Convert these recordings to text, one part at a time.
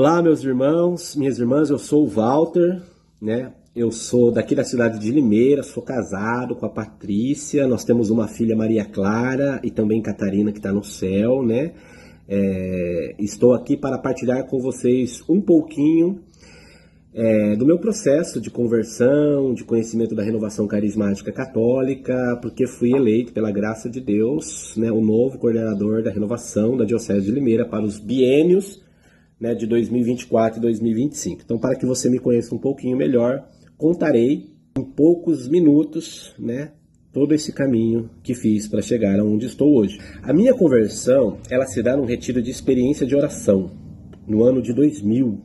Olá, meus irmãos, minhas irmãs, eu sou o Walter, né? Eu sou daqui da cidade de Limeira, sou casado com a Patrícia, nós temos uma filha, Maria Clara, e também Catarina, que está no céu, né? Estou aqui para partilhar com vocês um pouquinho do meu processo de conversão, de conhecimento da renovação carismática católica, porque fui eleito, pela graça de Deus, né, o novo coordenador da renovação da Diocese de Limeira para os biênios, né, de 2024 e 2025. Então, para que você me conheça um pouquinho melhor, contarei em poucos minutos, né, todo esse caminho que fiz para chegar aonde estou hoje. A minha conversão, ela se dá num retiro de experiência de oração, no ano de 2000,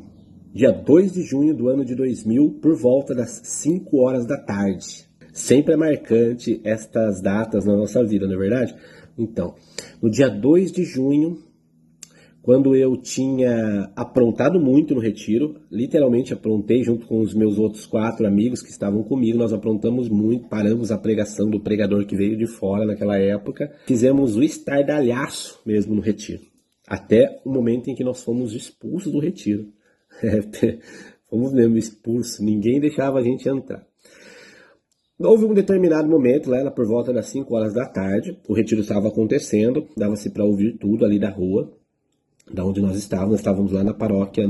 dia 2 de junho do ano de 2000, por volta das 5 horas da tarde. Sempre é marcante estas datas na nossa vida, não é verdade? Então, no dia 2 de junho, quando eu tinha aprontado muito no retiro, literalmente aprontei junto com os meus outros 4 amigos que estavam comigo, nós aprontamos muito, paramos a pregação do pregador que veio de fora naquela época, fizemos o estardalhaço mesmo no retiro, até o momento em que nós fomos expulsos do retiro. Fomos mesmo expulsos, ninguém deixava a gente entrar. Houve um determinado momento, lá por volta das 5 horas da tarde, o retiro estava acontecendo, dava-se para ouvir tudo ali da rua, da onde nós estávamos lá na paróquia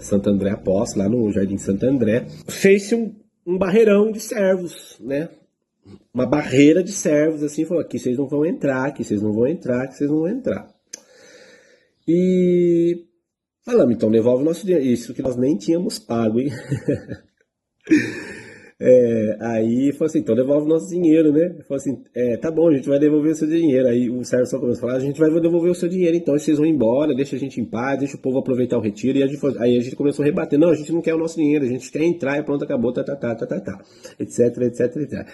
Santo André Apóstolo, lá no Jardim Santo André. Fez-se um barreirão de servos, né? Uma barreira de servos, assim, falou, aqui vocês não vão entrar, aqui vocês não vão entrar, aqui vocês não vão entrar. E falamos, então devolve o nosso dinheiro. Isso que nós nem tínhamos pago, hein? Aí falou assim, então devolve o nosso dinheiro, né? Falou assim, tá bom, a gente vai devolver o seu dinheiro. Aí o servo só começou a falar, a gente vai devolver o seu dinheiro, então vocês vão embora, deixa a gente em paz, deixa o povo aproveitar o retiro. E aí a gente começou a rebater, não, a gente não quer o nosso dinheiro, a gente quer entrar e pronto, acabou, etc, etc, etc.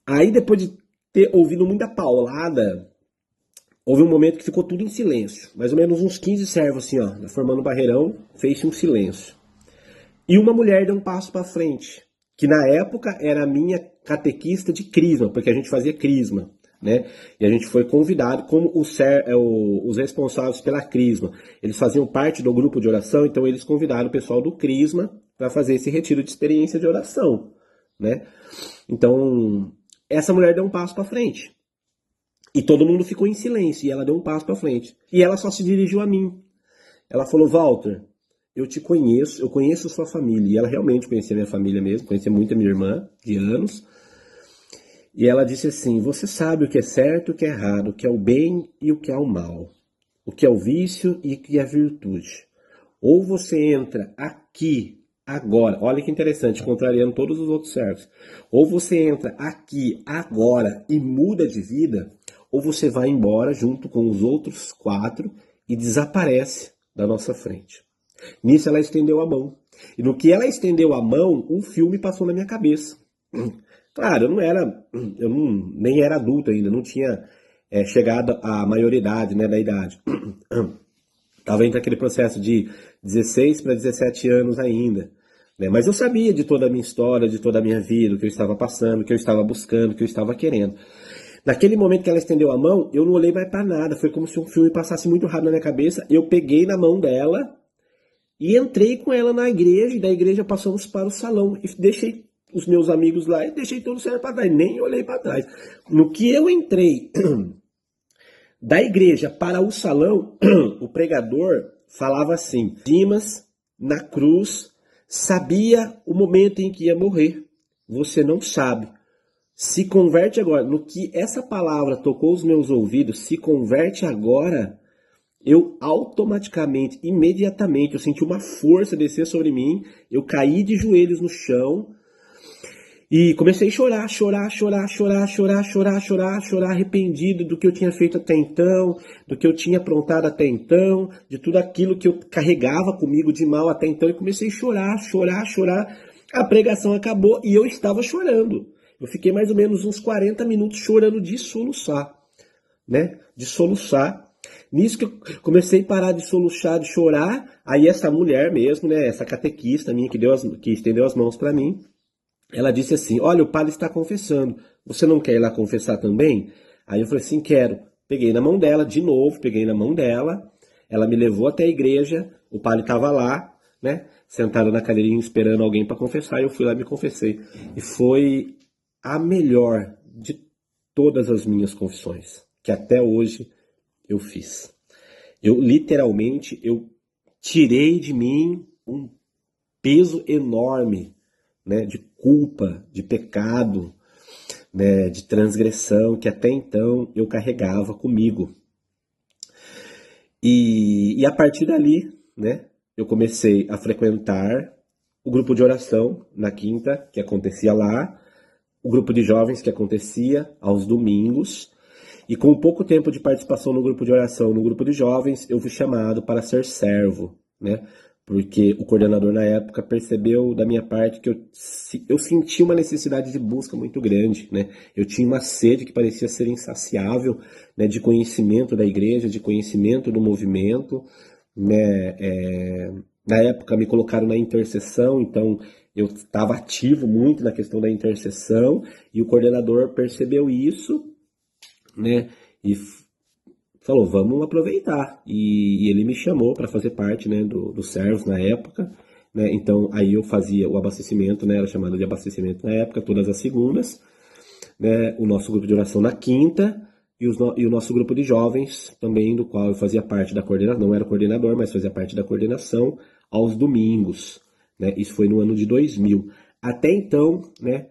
Aí depois de ter ouvido muita paulada, houve um momento que ficou tudo em silêncio. Mais ou menos uns 15 servos assim, ó, formando um barreirão, fez-se um silêncio. E uma mulher deu um passo para frente, que na época era a minha catequista de crisma, porque a gente fazia crisma, né? E a gente foi convidado como os responsáveis pela crisma. Eles faziam parte do grupo de oração, então eles convidaram o pessoal do crisma para fazer esse retiro de experiência de oração, né? Então, essa mulher deu um passo para frente. E todo mundo ficou em silêncio, e ela deu um passo para frente. E ela só se dirigiu a mim. Ela falou, Walter, eu te conheço, eu conheço sua família. E ela realmente conhecia minha família mesmo, conhecia muito a minha irmã, de anos. E ela disse assim, você sabe o que é certo e o que é errado, o que é o bem e o que é o mal. O que é o vício e o que é a virtude. Ou você entra aqui, agora, olha que interessante, contrariando todos os outros servos. Ou você entra aqui, agora e muda de vida, ou você vai embora junto com os outros 4 e desaparece da nossa frente. Nisso ela estendeu a mão. E no que ela estendeu a mão, um filme passou na minha cabeça. Claro, nem era adulto ainda, não tinha chegado à maioridade, né, da idade. Estava entre aquele processo de 16 para 17 anos ainda. Né? Mas eu sabia de toda a minha história, de toda a minha vida, o que eu estava passando, o que eu estava buscando, o que eu estava querendo. Naquele momento que ela estendeu a mão, eu não olhei mais para nada. Foi como se um filme passasse muito rápido na minha cabeça. Eu peguei na mão dela e entrei com ela na igreja. E da igreja passamos para o salão. E deixei os meus amigos lá e deixei todo o certo para trás. Nem olhei para trás. No que eu entrei da igreja para o salão, o pregador falava assim, Dimas, na cruz, sabia o momento em que ia morrer. Você não sabe. Se converte agora. No que essa palavra tocou os meus ouvidos, se converte agora, eu automaticamente, imediatamente, eu senti uma força descer sobre mim, eu caí de joelhos no chão e comecei a chorar, arrependido do que eu tinha feito até então, do que eu tinha aprontado até então, de tudo aquilo que eu carregava comigo de mal até então, e comecei a chorar. A pregação acabou e eu estava chorando. Eu fiquei mais ou menos uns 40 minutos chorando de soluçar, né? De soluçar. Nisso que eu comecei a parar de soluçar, de chorar, aí essa mulher mesmo, né? Essa catequista minha que estendeu as mãos para mim, ela disse assim, olha, o padre está confessando, você não quer ir lá confessar também? Aí eu falei assim, quero. Peguei na mão dela, de novo, ela me levou até a igreja, o padre estava lá, né, sentado na cadeirinha esperando alguém para confessar, e eu fui lá e me confessei. E foi a melhor de todas as minhas confissões, que até hoje eu fiz. Eu literalmente, eu tirei de mim um peso enorme, né, de culpa, de pecado, né, de transgressão que até então eu carregava comigo. E a partir dali, né, eu comecei a frequentar o grupo de oração na quinta, que acontecia lá, o grupo de jovens que acontecia aos domingos, e com pouco tempo de participação no grupo de oração, no grupo de jovens, eu fui chamado para ser servo, né? Porque o coordenador na época percebeu da minha parte que eu senti uma necessidade de busca muito grande, né? Eu tinha uma sede que parecia ser insaciável, né, de conhecimento da igreja, de conhecimento do movimento, né? Na época me colocaram na intercessão, então eu estava ativo muito na questão da intercessão, e o coordenador percebeu isso, né? E falou, vamos aproveitar. E ele me chamou para fazer parte, né, dos servos na época, né? Então aí eu fazia o abastecimento, né? Era chamado de abastecimento na época, todas as segundas, né? O nosso grupo de oração na quinta e o nosso grupo de jovens também, do qual eu fazia parte da coordenação, não era coordenador, mas fazia parte da coordenação aos domingos, né? Isso foi no ano de 2000. Até então, né?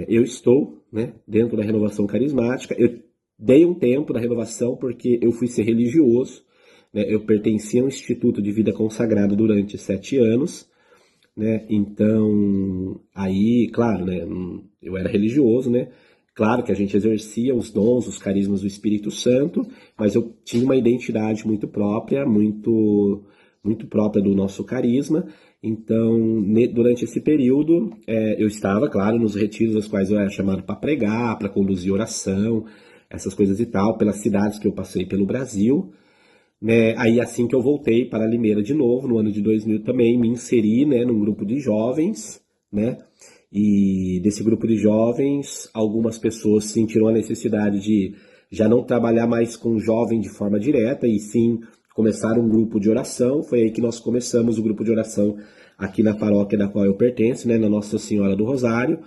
Eu estou, né, dentro da renovação carismática. Eu dei um tempo da renovação porque eu fui ser religioso, né? Eu pertencia a um instituto de vida consagrado durante 7 anos, né? Então, aí, claro, né, eu era religioso, né? Claro que a gente exercia os dons, os carismas do Espírito Santo, mas eu tinha uma identidade muito própria, muito própria do nosso carisma. Então, durante esse período, eu estava, claro, nos retiros aos quais eu era chamado para pregar, para conduzir oração, essas coisas e tal, pelas cidades que eu passei pelo Brasil, né? Aí assim que eu voltei para Limeira de novo, no ano de 2000 também, me inseri, né, num grupo de jovens, né? E desse grupo de jovens, algumas pessoas sentiram a necessidade de já não trabalhar mais com jovem de forma direta, e sim começar um grupo de oração. Foi aí que nós começamos o grupo de oração aqui na paróquia da qual eu pertenço, né, na Nossa Senhora do Rosário,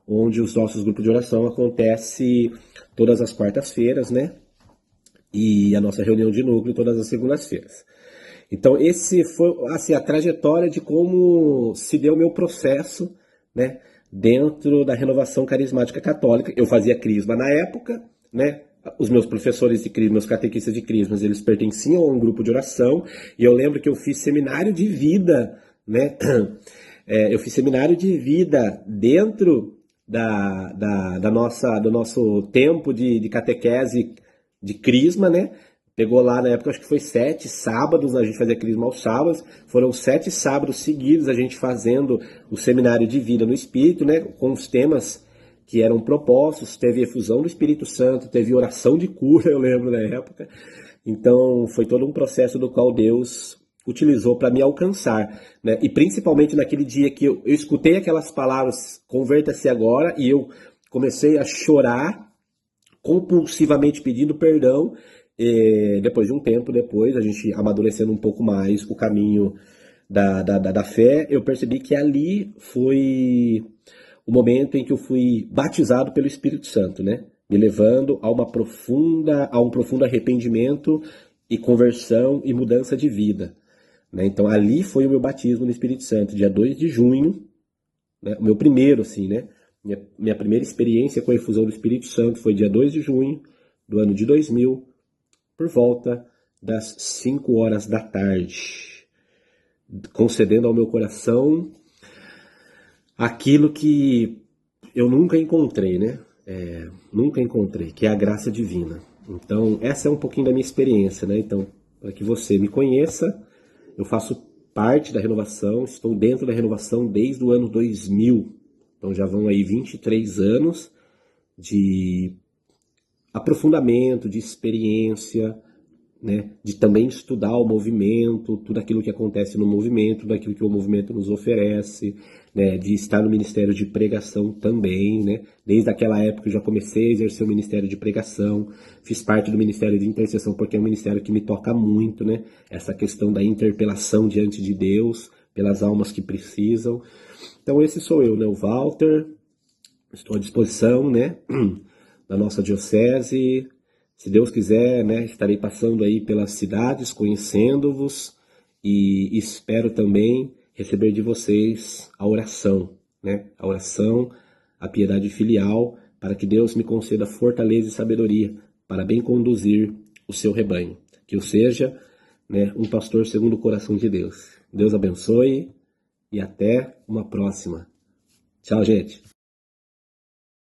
onde os nossos grupos de oração acontecem todas as quartas-feiras, né? E a nossa reunião de núcleo todas as segundas-feiras. Então, esse foi assim, a trajetória de como se deu o meu processo, né, dentro da renovação carismática católica. Eu fazia crisma na época, né? Os meus professores de crisma, meus catequistas de crismas, eles pertenciam a um grupo de oração, e eu lembro que eu fiz seminário de vida, né? Eu fiz seminário de vida dentro do nosso tempo de catequese de crisma, né? Pegou lá na época, acho que foi 7 sábados, a gente fazia crisma aos sábados, foram 7 sábados seguidos a gente fazendo o seminário de vida no Espírito, né? Com os temas que eram propostos, teve efusão do Espírito Santo, teve oração de cura, eu lembro na época. Então foi todo um processo do qual Deus utilizou para me alcançar, né? E principalmente naquele dia que eu escutei aquelas palavras, converta-se agora, e eu comecei a chorar, compulsivamente pedindo perdão. Depois de um tempo depois, a gente amadurecendo um pouco mais o caminho da fé, eu percebi que ali foi o momento em que eu fui batizado pelo Espírito Santo, né? Me levando a um profundo arrependimento e conversão e mudança de vida, né? Então ali foi o meu batismo no Espírito Santo, dia 2 de junho, né? O meu primeiro, assim, né? Minha primeira experiência com a efusão do Espírito Santo foi dia 2 de junho do ano de 2000, por volta das 5 horas da tarde, concedendo ao meu coração aquilo que eu nunca encontrei, né? Nunca encontrei, que é a graça divina. Então, essa é um pouquinho da minha experiência, né? Então, para que você me conheça, eu faço parte da renovação, estou dentro da renovação desde o ano 2000. Então, já vão aí 23 anos de aprofundamento, de experiência, né, de também estudar o movimento, tudo aquilo que acontece no movimento, tudo aquilo que o movimento nos oferece, né, de estar no ministério de pregação também, né, desde aquela época eu já comecei a exercer o ministério de pregação, fiz parte do ministério de intercessão porque é um ministério que me toca muito, né, essa questão da interpelação diante de Deus, pelas almas que precisam. Então esse sou eu, né, o Walter, estou à disposição, né, da nossa diocese. Se Deus quiser, né, estarei passando aí pelas cidades, conhecendo-vos, e espero também receber de vocês a oração, né, a piedade filial, para que Deus me conceda fortaleza e sabedoria para bem conduzir o seu rebanho. Que eu seja, né, um pastor segundo o coração de Deus. Deus abençoe e até uma próxima. Tchau, gente.